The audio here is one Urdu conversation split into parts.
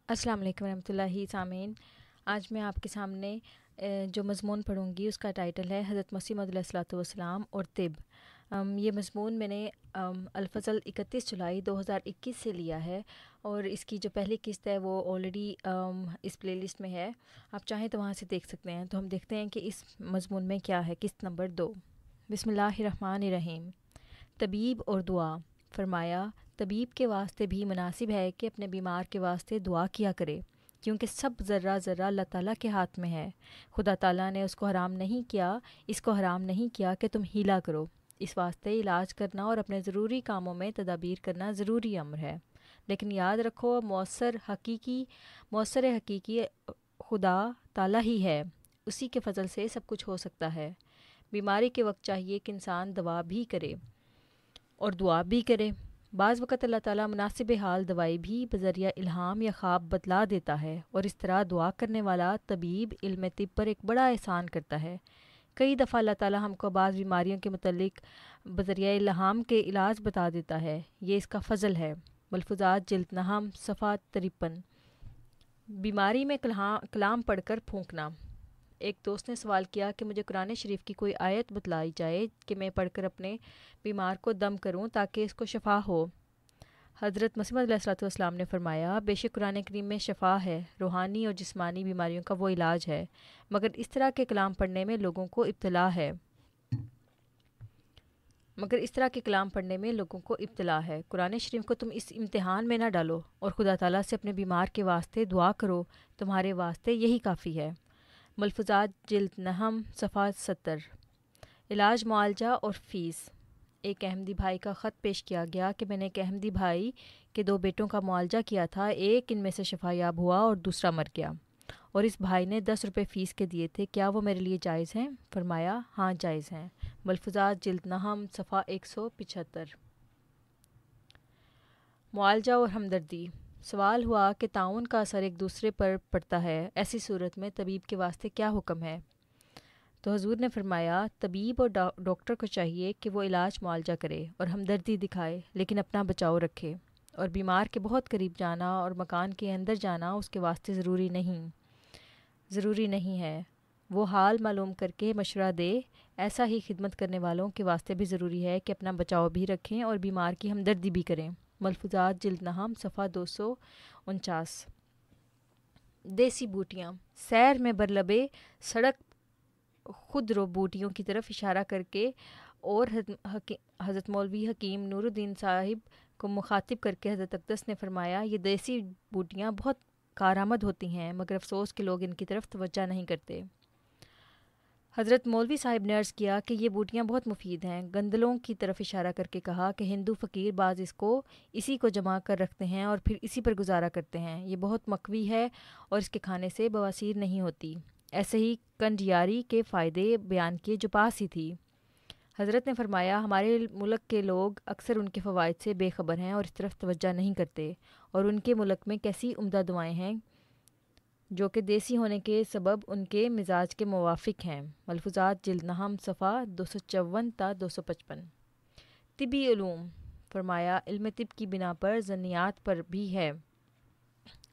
السلام علیکم ورحمۃ اللہ سامعین، آج میں آپ کے سامنے جو مضمون پڑھوں گی اس کا ٹائٹل ہے حضرت مسیح موعود علیہ الصلوۃ والسلام اور طب۔ یہ مضمون میں نے الفضل 31 جولائی 2021 سے لیا ہے، اور اس کی جو پہلی قسط ہے وہ آلریڈی اس پلے لسٹ میں ہے، آپ چاہیں تو وہاں سے دیکھ سکتے ہیں۔ تو ہم دیکھتے ہیں کہ اس مضمون میں کیا ہے۔ قسط نمبر 2، بسم اللہ الرحمن الرحیم۔ طبیب اور دعا۔ فرمایا، طبیب کے واسطے بھی مناسب ہے کہ اپنے بیمار کے واسطے دعا کیا کرے، کیونکہ سب ذرہ ذرہ اللہ تعالیٰ کے ہاتھ میں ہے۔ خدا تعالیٰ نے اس کو حرام نہیں کیا کہ تم ہیلا کرو، اس واسطے علاج کرنا اور اپنے ضروری کاموں میں تدابیر کرنا ضروری امر ہے۔ لیکن یاد رکھو، مؤثر حقیقی خدا تعالیٰ ہی ہے، اسی کے فضل سے سب کچھ ہو سکتا ہے۔ بیماری کے وقت چاہیے کہ انسان دوا بھی کرے اور دعا بھی کرے۔ بعض وقت اللہ تعالیٰ مناسب حال دوائی بھی بذریعہ الہام یا خواب بتلا دیتا ہے، اور اس طرح دعا کرنے والا طبیب علم طب پر ایک بڑا احسان کرتا ہے۔ کئی دفعہ اللہ تعالیٰ ہم کو بعض بیماریوں کے متعلق بذریعہ الہام کے علاج بتا دیتا ہے، یہ اس کا فضل ہے۔ ملفوظات جلد نہم صفحہ 53۔ بیماری میں کلام پڑھ کر پھونکنا۔ ایک دوست نے سوال کیا کہ مجھے قرآن شریف کی کوئی آیت بتلائی جائے کہ میں پڑھ کر اپنے بیمار کو دم کروں تاکہ اس کو شفا ہو۔ حضرت مسیح موعود علیہ الصلوۃ والسلام نے فرمایا، بے شک قرآن کریم میں شفا ہے، روحانی اور جسمانی بیماریوں کا وہ علاج ہے، مگر اس طرح کے کلام پڑھنے میں لوگوں کو ابتلا ہے۔ قرآن شریف کو تم اس امتحان میں نہ ڈالو اور خدا تعالیٰ سے اپنے بیمار کے واسطے دعا کرو، تمہارے واسطے یہی کافی ہے۔ ملفوظات جلد نہم صفحہ 70۔ علاج، معالجہ اور فیس۔ ایک احمدی بھائی کا خط پیش کیا گیا کہ میں نے ایک احمدی بھائی کے 2 بیٹوں کا معالجہ کیا تھا، ایک ان میں سے شفا یاب ہوا اور دوسرا مر گیا، اور اس بھائی نے 10 روپے فیس کے دیے تھے، کیا وہ میرے لیے جائز ہیں؟ فرمایا، ہاں جائز ہیں۔ ملفوظات جلد نہم صفحہ 175۔ معالجہ اور ہمدردی۔ سوال ہوا کہ تعاون کا اثر ایک دوسرے پر پڑتا ہے، ایسی صورت میں طبیب کے واسطے کیا حکم ہے؟ تو حضور نے فرمایا، طبیب اور ڈاکٹر کو چاہیے کہ وہ علاج معالجہ کرے اور ہمدردی دکھائے، لیکن اپنا بچاؤ رکھے، اور بیمار کے بہت قریب جانا اور مکان کے اندر جانا اس کے واسطے ضروری نہیں ہے۔ وہ حال معلوم کر کے مشورہ دے، ایسا ہی خدمت کرنے والوں کے واسطے بھی ضروری ہے کہ اپنا بچاؤ بھی رکھیں اور بیمار کی ہمدردی بھی کریں۔ ملفوظات جلد نہم صفحہ 249۔ دیسی بوٹیاں۔ سیر میں برلبے سڑک خود رو بوٹیوں کی طرف اشارہ کر کے اور حضرت مولوی حکیم نور الدین صاحب کو مخاطب کر کے حضرت اقدس نے فرمایا، یہ دیسی بوٹیاں بہت کارآمد ہوتی ہیں، مگر افسوس کہ لوگ ان کی طرف توجہ نہیں کرتے۔ حضرت مولوی صاحب نے عرض کیا کہ یہ بوٹیاں بہت مفید ہیں۔ گندلوں کی طرف اشارہ کر کے کہا کہ ہندو فقیر بعض اسی کو جمع کر رکھتے ہیں اور پھر اسی پر گزارا کرتے ہیں، یہ بہت مقوی ہے اور اس کے کھانے سے بواسیر نہیں ہوتی۔ ایسے ہی کنڈیاری کے فائدے بیان کیے جو پاس ہی تھی۔ حضرت نے فرمایا، ہمارے ملک کے لوگ اکثر ان کے فوائد سے بے خبر ہیں اور اس طرف توجہ نہیں کرتے، اور ان کے ملک میں کیسی عمدہ دوائیں ہیں جو کہ دیسی ہونے کے سبب ان کے مزاج کے موافق ہیں۔ ملفوظات جلد نہم صفحہ 254 تا 255۔ طبی علوم۔ فرمایا، علم طب کی بنا پر ظنیات پر بھی ہے،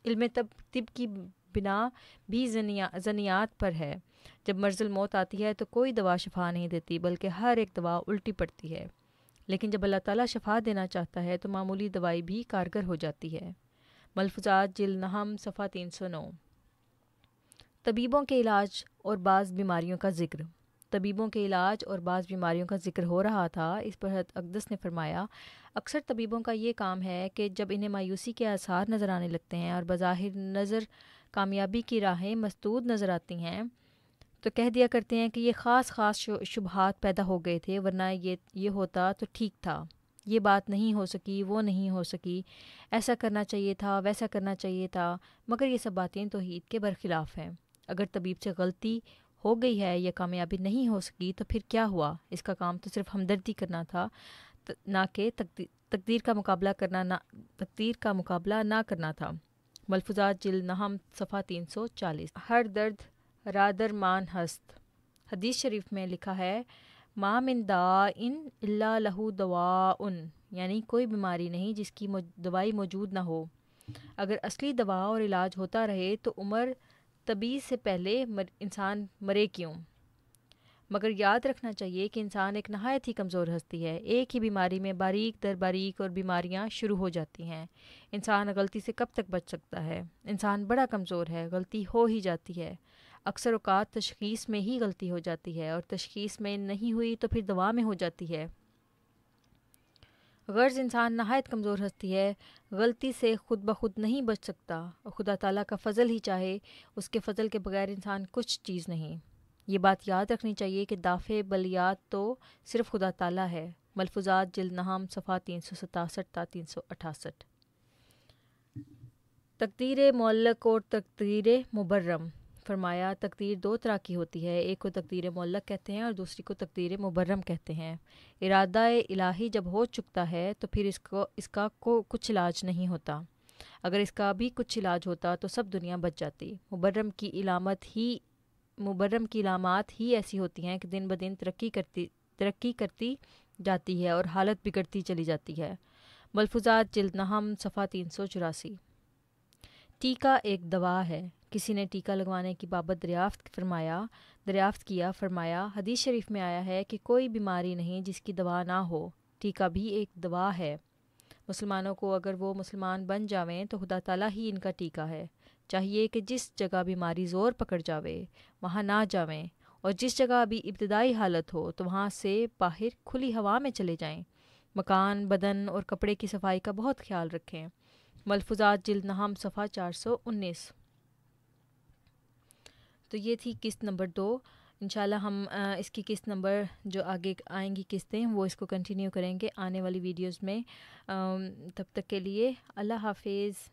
علم طب کی بنا بھی ظنیات پر ہے۔ جب مرض الموت آتی ہے تو کوئی دوا شفا نہیں دیتی، بلکہ ہر ایک دوا الٹی پڑتی ہے، لیکن جب اللہ تعالیٰ شفا دینا چاہتا ہے تو معمولی دوائی بھی کارگر ہو جاتی ہے۔ ملفوظات جلد نہم صفحہ 309۔ طبیبوں کے علاج اور بعض بیماریوں کا ذکر۔ طبیبوں کے علاج اور بعض بیماریوں کا ذکر ہو رہا تھا، اس پر حضرت اقدس نے فرمایا، اکثر طبیبوں کا یہ کام ہے کہ جب انہیں مایوسی کے آثار نظر آنے لگتے ہیں اور بظاہر نظر کامیابی کی راہیں مسدود نظر آتی ہیں تو کہہ دیا کرتے ہیں کہ یہ خاص شبہات پیدا ہو گئے تھے، ورنہ یہ ہوتا تو ٹھیک تھا، یہ بات نہیں ہو سکی، وہ نہیں ہو سکی، ایسا کرنا چاہیے تھا، ویسا کرنا چاہیے تھا، مگر یہ سب باتیں توحید کے برخلاف ہیں۔ اگر طبیب سے غلطی ہو گئی ہے یا کامیابی نہیں ہو سکی تو پھر کیا ہوا؟ اس کا کام تو صرف ہمدردی کرنا تھا، نہ کہ تقدیر کا مقابلہ نہ کرنا تھا۔ ملفوظات جلد نہم صفحہ 340۔ ہر درد رادر مان ہست۔ حدیث شریف میں لکھا ہے، ما من داء الا لہ دواء، یعنی کوئی بیماری نہیں جس کی دوائی موجود نہ ہو۔ اگر اصلی دوا اور علاج ہوتا رہے تو عمر طبی سے پہلے انسان مرے کیوں؟ مگر یاد رکھنا چاہیے کہ انسان ایک نہایت ہی کمزور ہستی ہے، ایک ہی بیماری میں باریک در باریک اور بیماریاں شروع ہو جاتی ہیں۔ انسان غلطی سے کب تک بچ سکتا ہے؟ انسان بڑا کمزور ہے، غلطی ہو ہی جاتی ہے۔ اکثر اوقات تشخیص میں ہی غلطی ہو جاتی ہے، اور تشخیص میں نہیں ہوئی تو پھر دوا میں ہو جاتی ہے۔ غرض انسان نہایت کمزور ہستی ہے، غلطی سے خود بخود نہیں بچ سکتا، اور خدا تعالیٰ کا فضل ہی چاہے، اس کے فضل کے بغیر انسان کچھ چیز نہیں۔ یہ بات یاد رکھنی چاہیے کہ دافع بلیات تو صرف خدا تعالیٰ ہے۔ ملفوظات جلد نہم صفحہ 367 تا 368۔ تقدیر معلق اور تقدیر مبرم۔ فرمایا تقدیر دو طرح کی ہوتی ہے، ایک کو تقدیر معلق کہتے ہیں اور دوسری کو تقدیر مبرم کہتے ہیں۔ ارادہ الہی جب ہو چکتا ہے تو پھر اس کا کچھ علاج نہیں ہوتا۔ اگر اس کا بھی کچھ علاج ہوتا تو سب دنیا بچ جاتی۔ مبرم کی علامات ہی ایسی ہوتی ہیں کہ دن بدن ترقی کرتی جاتی ہے اور حالت بگڑتی چلی جاتی ہے۔ ملفوظات جلد نہم صفحہ 384۔ ٹیکہ ایک دوا ہے۔ کسی نے ٹیکہ لگوانے کی بابت دریافت کیا، فرمایا حدیث شریف میں آیا ہے کہ کوئی بیماری نہیں جس کی دوا نہ ہو، ٹیکہ بھی ایک دوا ہے۔ مسلمانوں کو اگر وہ مسلمان بن جاویں تو خدا تعالیٰ ہی ان کا ٹیکہ ہے۔ چاہیے کہ جس جگہ بیماری زور پکڑ جاوے وہاں نہ جاویں، اور جس جگہ ابھی ابتدائی حالت ہو تو وہاں سے باہر کھلی ہوا میں چلے جائیں۔ مکان، بدن اور کپڑے کی صفائی کا بہت خیال رکھیں۔ ملفوظات جلد نہم صفحہ 419۔ تو یہ تھی قسط نمبر 2۔ انشاءاللہ ہم اس کی قسط نمبر جو آگے آئیں گی قسطیں وہ اس کو کنٹینیو کریں گے آنے والی ویڈیوز میں۔ تب تک کے لیے اللہ حافظ۔